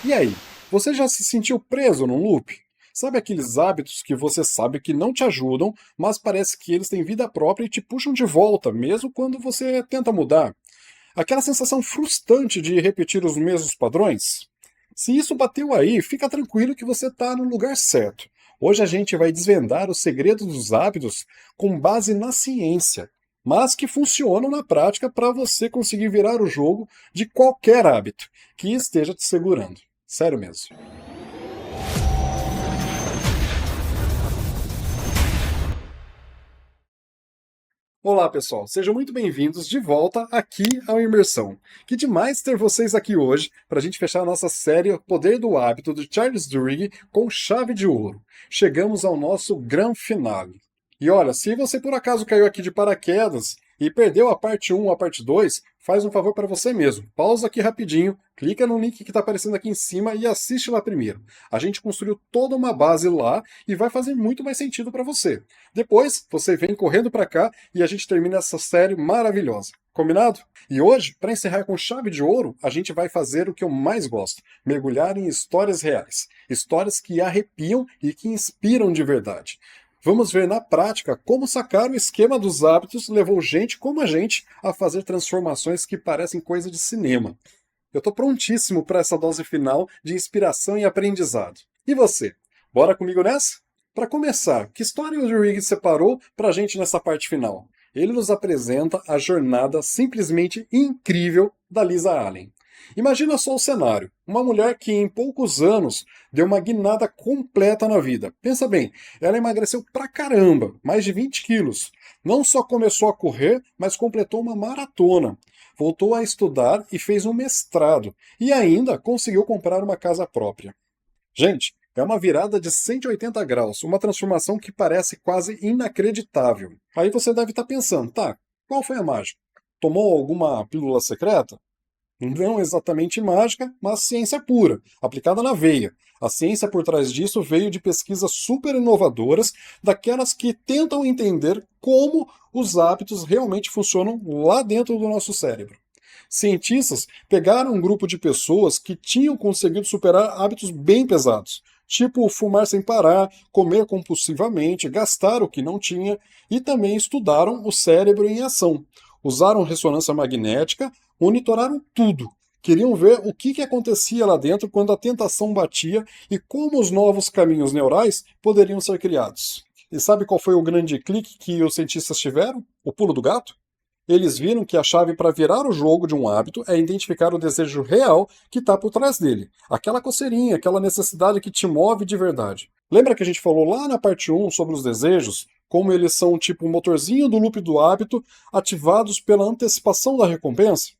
E aí, você já se sentiu preso num loop? Sabe aqueles hábitos que você sabe que não te ajudam, mas parece que eles têm vida própria e te puxam de volta, mesmo quando você tenta mudar? Aquela sensação frustrante de repetir os mesmos padrões? Se isso bateu aí, fica tranquilo que você está no lugar certo. Hoje a gente vai desvendar os segredos dos hábitos com base na ciência, mas que funcionam na prática para você conseguir virar o jogo de qualquer hábito que esteja te segurando. Sério mesmo. Olá, pessoal. Sejam muito bem-vindos de volta aqui ao Imersão. Que demais ter vocês aqui hoje para a gente fechar a nossa série Poder do Hábito do Charles Duhigg com chave de ouro. Chegamos ao nosso grande finale. E olha, se você por acaso caiu aqui de paraquedas e perdeu a parte um ou a parte 2, faz um favor para você mesmo. Pausa aqui rapidinho, clica no link que está aparecendo aqui em cima e assiste lá primeiro. A gente construiu toda uma base lá e vai fazer muito mais sentido para você. Depois, você vem correndo para cá e a gente termina essa série maravilhosa. Combinado? E hoje, para encerrar com chave de ouro, a gente vai fazer o que eu mais gosto: mergulhar em histórias reais. Histórias que arrepiam e que inspiram de verdade. Vamos ver na prática como sacar o esquema dos hábitos levou gente como a gente a fazer transformações que parecem coisa de cinema. Eu estou prontíssimo para essa dose final de inspiração e aprendizado. E você? Bora comigo nessa? Para começar, que história o Riggs separou para a gente nessa parte final? Ele nos apresenta a jornada simplesmente incrível da Lisa Allen. Imagina só o cenário: uma mulher que em poucos anos deu uma guinada completa na vida. Pensa bem, ela emagreceu pra caramba, mais de 20 quilos. Não só começou a correr, mas completou uma maratona. Voltou a estudar e fez um mestrado. E ainda conseguiu comprar uma casa própria. Gente, é uma virada de 180 graus, uma transformação que parece quase inacreditável. Aí você deve estar pensando, tá, qual foi a mágica? Tomou alguma pílula secreta? Não exatamente mágica, mas ciência pura, aplicada na veia. A ciência por trás disso veio de pesquisas super inovadoras, daquelas que tentam entender como os hábitos realmente funcionam lá dentro do nosso cérebro. Cientistas pegaram um grupo de pessoas que tinham conseguido superar hábitos bem pesados, tipo fumar sem parar, comer compulsivamente, gastar o que não tinha, e também estudaram o cérebro em ação. Usaram ressonância magnética, monitoraram tudo. Queriam ver o que acontecia lá dentro quando a tentação batia e como os novos caminhos neurais poderiam ser criados. E sabe qual foi o grande clique que os cientistas tiveram? O pulo do gato? Eles viram que a chave para virar o jogo de um hábito é identificar o desejo real que está por trás dele. Aquela coceirinha, aquela necessidade que te move de verdade. Lembra que a gente falou lá na parte um sobre os desejos? Como eles são tipo um motorzinho do loop do hábito, ativados pela antecipação da recompensa?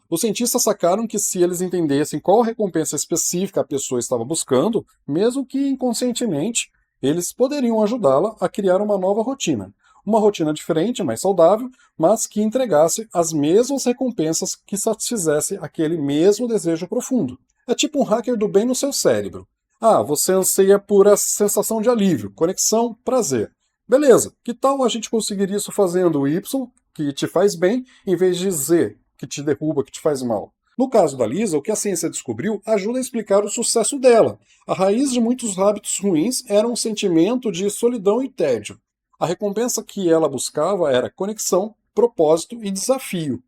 Os cientistas sacaram que se eles entendessem qual recompensa específica a pessoa estava buscando, mesmo que inconscientemente, eles poderiam ajudá-la a criar uma nova rotina. Uma rotina diferente, mais saudável, mas que entregasse as mesmas recompensas que satisfizesse aquele mesmo desejo profundo. É tipo um hacker do bem no seu cérebro. Ah, você anseia por essa sensação de alívio, conexão, prazer. Beleza, que tal a gente conseguir isso fazendo o Y, que te faz bem, em vez de Z, que te derruba, que te faz mal? No caso da Lisa, o que a ciência descobriu ajuda a explicar o sucesso dela. A raiz de muitos hábitos ruins era um sentimento de solidão e tédio. A recompensa que ela buscava era conexão, propósito e desafio.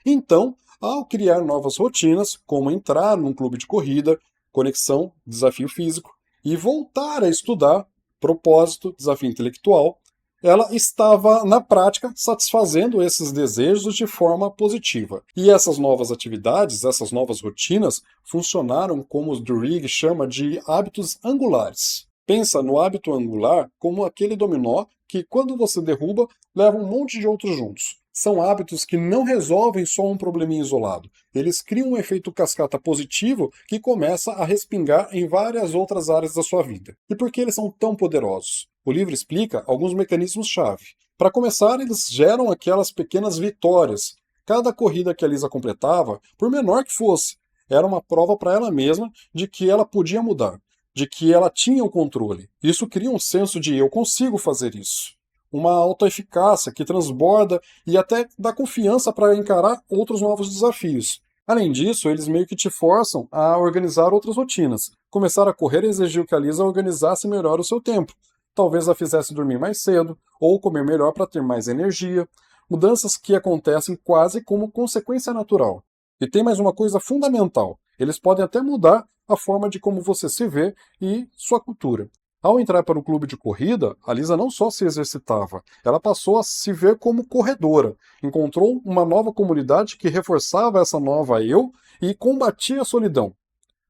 Então, ao criar novas rotinas, como entrar num clube de corrida, conexão, desafio físico, e voltar a estudar, propósito, desafio intelectual, ela estava, na prática, satisfazendo esses desejos de forma positiva. E essas novas atividades, essas novas rotinas, funcionaram como o Duhigg chama de hábitos angulares. Pensa no hábito angular como aquele dominó que, quando você derruba, leva um monte de outros juntos. São hábitos que não resolvem só um probleminha isolado. Eles criam um efeito cascata positivo que começa a respingar em várias outras áreas da sua vida. E por que eles são tão poderosos? O livro explica alguns mecanismos-chave. Para começar, eles geram aquelas pequenas vitórias. Cada corrida que a Lisa completava, por menor que fosse, era uma prova para ela mesma de que ela podia mudar, de que ela tinha o controle. Isso cria um senso de eu consigo fazer isso. Uma autoeficácia que transborda e até dá confiança para encarar outros novos desafios. Além disso, eles meio que te forçam a organizar outras rotinas. Começar a correr exigiu que a Lisa organizasse melhor o seu tempo. Talvez a fizesse dormir mais cedo, ou comer melhor para ter mais energia. Mudanças que acontecem quase como consequência natural. E tem mais uma coisa fundamental: eles podem até mudar a forma de como você se vê e sua cultura. Ao entrar para o clube de corrida, a Lisa não só se exercitava, ela passou a se ver como corredora. Encontrou uma nova comunidade que reforçava essa nova eu e combatia a solidão.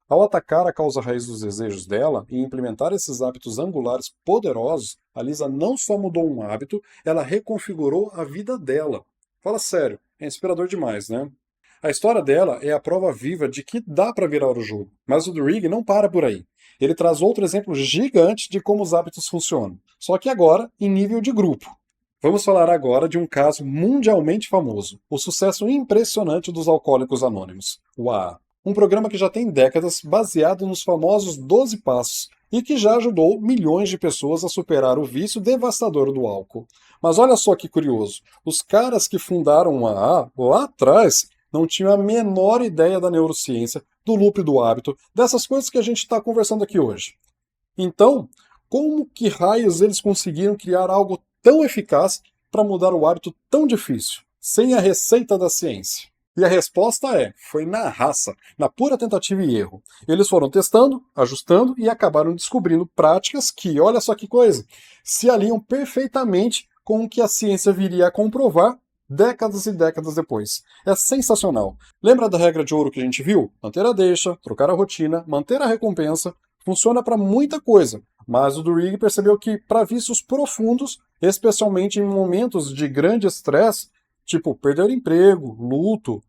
Ao atacar a causa raiz dos desejos dela e implementar esses hábitos angulares poderosos, a Lisa não só mudou um hábito, ela reconfigurou a vida dela. Fala sério, é inspirador demais, né? A história dela é a prova viva de que dá para virar o jogo, mas o Durig não para por aí. Ele traz outro exemplo gigante de como os hábitos funcionam, só que agora em nível de grupo. Vamos falar agora de um caso mundialmente famoso, o sucesso impressionante dos Alcoólicos Anônimos, o AA. Um programa que já tem décadas, baseado nos famosos 12 Passos, e que já ajudou milhões de pessoas a superar o vício devastador do álcool. Mas olha só que curioso, os caras que fundaram o AA lá atrás não tinham a menor ideia da neurociência, do loop do hábito, dessas coisas que a gente está conversando aqui hoje. Então, como que raios eles conseguiram criar algo tão eficaz para mudar o hábito tão difícil, sem a receita da ciência? E a resposta foi na raça, na pura tentativa e erro. Eles foram testando, ajustando e acabaram descobrindo práticas que, olha só que coisa, se alinham perfeitamente com o que a ciência viria a comprovar décadas e décadas depois. É sensacional. Lembra da regra de ouro que a gente viu? Manter a deixa, trocar a rotina, manter a recompensa. Funciona para muita coisa, mas o Durig percebeu que para vícios profundos, especialmente em momentos de grande estresse, tipo perder emprego, luto,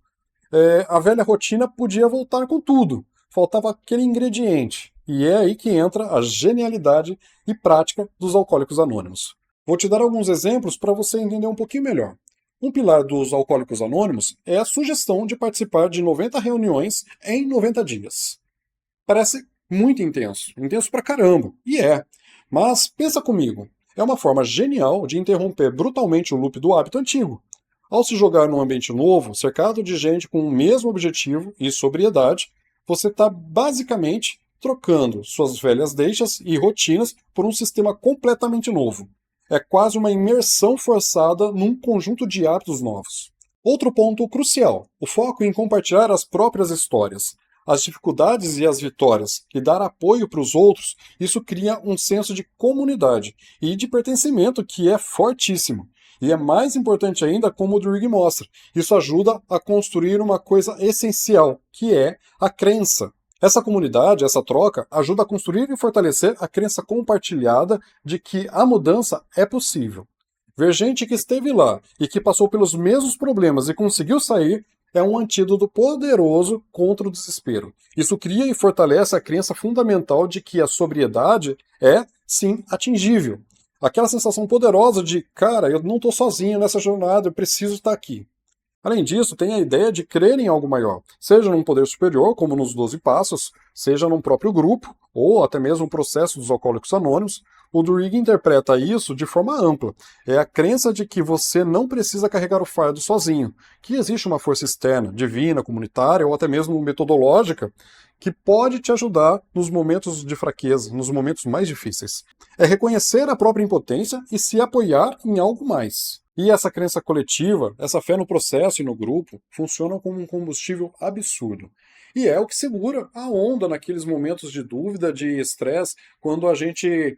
a velha rotina podia voltar com tudo. Faltava aquele ingrediente. E é aí que entra a genialidade e prática dos Alcoólicos Anônimos. Vou te dar alguns exemplos para você entender um pouquinho melhor. Um pilar dos Alcoólicos Anônimos é a sugestão de participar de 90 reuniões em 90 dias. Parece muito intenso, intenso pra caramba, e é. Mas pensa comigo, é uma forma genial de interromper brutalmente o loop do hábito antigo. Ao se jogar num ambiente novo, cercado de gente com o mesmo objetivo e sobriedade, você está basicamente trocando suas velhas deixas e rotinas por um sistema completamente novo. É quase uma imersão forçada num conjunto de hábitos novos. Outro ponto crucial: o foco em compartilhar as próprias histórias. As dificuldades e as vitórias, e dar apoio para os outros, isso cria um senso de comunidade e de pertencimento que é fortíssimo. E é mais importante ainda, como o Durig mostra, isso ajuda a construir uma coisa essencial, que é a crença. Essa comunidade, essa troca, ajuda a construir e fortalecer a crença compartilhada de que a mudança é possível. Ver gente que esteve lá e que passou pelos mesmos problemas e conseguiu sair é um antídoto poderoso contra o desespero. Isso cria e fortalece a crença fundamental de que a sobriedade é, sim, atingível. Aquela sensação poderosa de, cara, eu não estou sozinho nessa jornada, eu preciso estar aqui. Além disso, tem a ideia de crer em algo maior, seja num poder superior, como nos 12 Passos, seja num próprio grupo, ou até mesmo no processo dos Alcoólicos Anônimos. O Durig interpreta isso de forma ampla. É a crença de que você não precisa carregar o fardo sozinho, que existe uma força externa, divina, comunitária ou até mesmo metodológica, que pode te ajudar nos momentos de fraqueza, nos momentos mais difíceis. É reconhecer a própria impotência e se apoiar em algo mais. E essa crença coletiva, essa fé no processo e no grupo, funcionam como um combustível absurdo. E é o que segura a onda naqueles momentos de dúvida, de estresse, quando a gente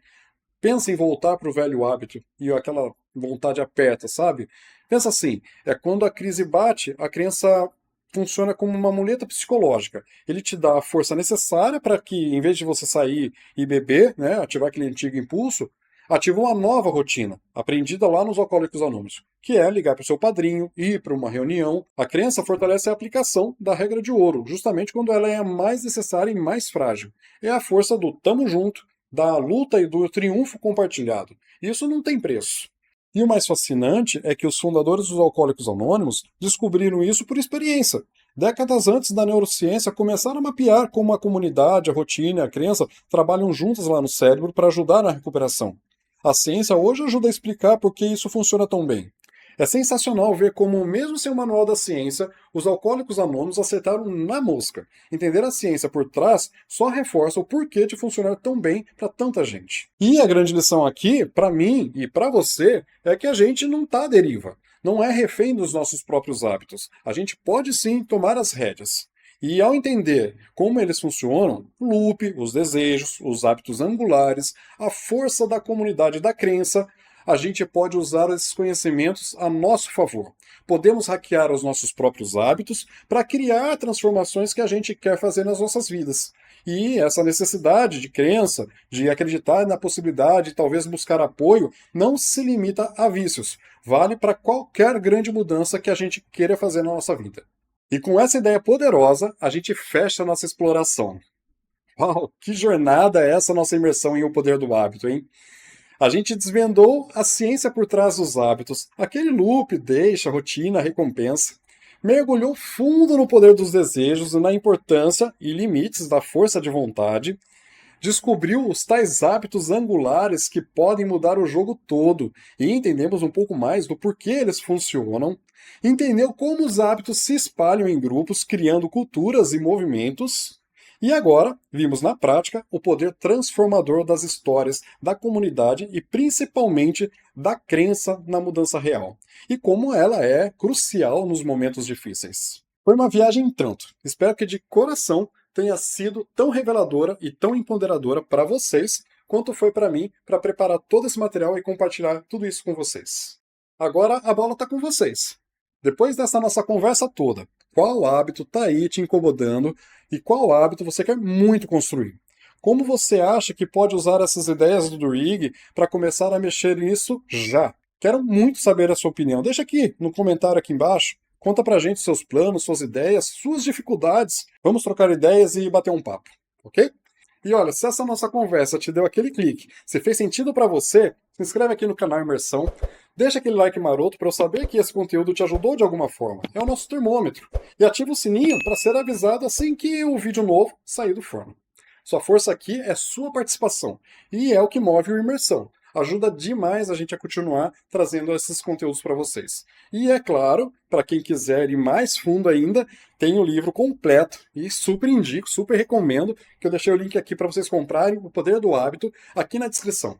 pensa em voltar para o velho hábito e aquela vontade aperta, sabe? Pensa assim, é quando a crise bate, a crença funciona como uma muleta psicológica. Ele te dá a força necessária para que, em vez de você sair e beber, né, ativar aquele antigo impulso, ativa uma nova rotina, aprendida lá nos Alcoólicos Anônimos, que é ligar para o seu padrinho, ir para uma reunião. A crença fortalece a aplicação da regra de ouro, justamente quando ela é a mais necessária e mais frágil. É a força do tamo junto, da luta e do triunfo compartilhado. Isso não tem preço. E o mais fascinante é que os fundadores dos Alcoólicos Anônimos descobriram isso por experiência. Décadas antes da neurociência, começaram a mapear como a comunidade, a rotina e a crença trabalham juntas lá no cérebro para ajudar na recuperação. A ciência hoje ajuda a explicar por que isso funciona tão bem. É sensacional ver como, mesmo sem o manual da ciência, os alcoólicos anônimos acertaram na mosca. Entender a ciência por trás só reforça o porquê de funcionar tão bem para tanta gente. E a grande lição aqui, para mim e para você, é que a gente não está à deriva. Não é refém dos nossos próprios hábitos. A gente pode sim tomar as rédeas. E ao entender como eles funcionam, o loop, os desejos, os hábitos angulares, a força da comunidade da crença, a gente pode usar esses conhecimentos a nosso favor. Podemos hackear os nossos próprios hábitos para criar transformações que a gente quer fazer nas nossas vidas. E essa necessidade de crença, de acreditar na possibilidade, talvez buscar apoio, não se limita a vícios. Vale para qualquer grande mudança que a gente queira fazer na nossa vida. E com essa ideia poderosa, a gente fecha a nossa exploração. Uau, que jornada é essa nossa imersão em O Poder do Hábito, hein? A gente desvendou a ciência por trás dos hábitos, aquele loop, deixa, rotina, recompensa. Mergulhou fundo no poder dos desejos e na importância e limites da força de vontade. Descobriu os tais hábitos angulares que podem mudar o jogo todo e entendemos um pouco mais do porquê eles funcionam. Entendeu como os hábitos se espalham em grupos, criando culturas e movimentos. E agora, vimos na prática o poder transformador das histórias da comunidade e principalmente da crença na mudança real, e como ela é crucial nos momentos difíceis. Foi uma viagem em tanto. Espero que de coração tenha sido tão reveladora e tão empoderadora para vocês quanto foi para mim para preparar todo esse material e compartilhar tudo isso com vocês. Agora a bola está com vocês. Depois dessa nossa conversa toda, qual hábito está aí te incomodando e qual hábito você quer muito construir? Como você acha que pode usar essas ideias do Duhigg para começar a mexer nisso já? Quero muito saber a sua opinião. Deixa aqui no comentário aqui embaixo. Conta pra gente seus planos, suas ideias, suas dificuldades. Vamos trocar ideias e bater um papo, ok? E olha, se essa nossa conversa te deu aquele clique, se fez sentido para você, se inscreve aqui no canal Imersão, deixa aquele like maroto para eu saber que esse conteúdo te ajudou de alguma forma. É o nosso termômetro. E ativa o sininho para ser avisado assim que o vídeo novo sair do forno. Sua força aqui é sua participação e é o que move o Imersão. Ajuda demais a gente a continuar trazendo esses conteúdos para vocês. E é claro, para quem quiser ir mais fundo ainda, tem o livro completo e super indico, super recomendo, que eu deixei o link aqui para vocês comprarem, O Poder do Hábito, aqui na descrição.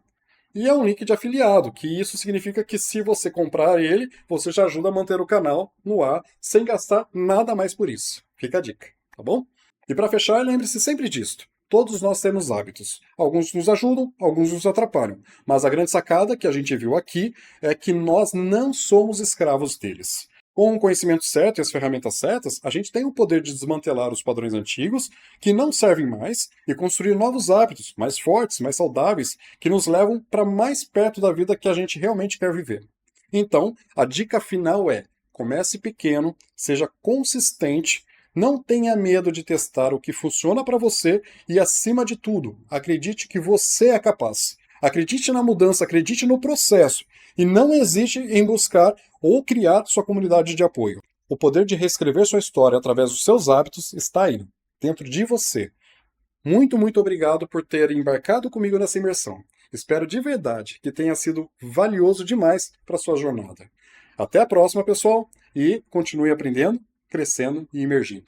E é um link de afiliado, que isso significa que se você comprar ele, você já ajuda a manter o canal no ar, sem gastar nada mais por isso. Fica a dica, tá bom? E para fechar, lembre-se sempre disto. Todos nós temos hábitos. Alguns nos ajudam, alguns nos atrapalham. Mas a grande sacada que a gente viu aqui é que nós não somos escravos deles. Com o conhecimento certo e as ferramentas certas, a gente tem o poder de desmantelar os padrões antigos que não servem mais e construir novos hábitos, mais fortes, mais saudáveis, que nos levam para mais perto da vida que a gente realmente quer viver. Então, a dica final é: comece pequeno, seja consistente, não tenha medo de testar o que funciona para você e, acima de tudo, acredite que você é capaz. Acredite na mudança, acredite no processo e não hesite em buscar ou criar sua comunidade de apoio. O poder de reescrever sua história através dos seus hábitos está aí, dentro de você. Muito, muito obrigado por ter embarcado comigo nessa imersão. Espero de verdade que tenha sido valioso demais para sua jornada. Até a próxima, pessoal, e continue aprendendo, crescendo e emergindo.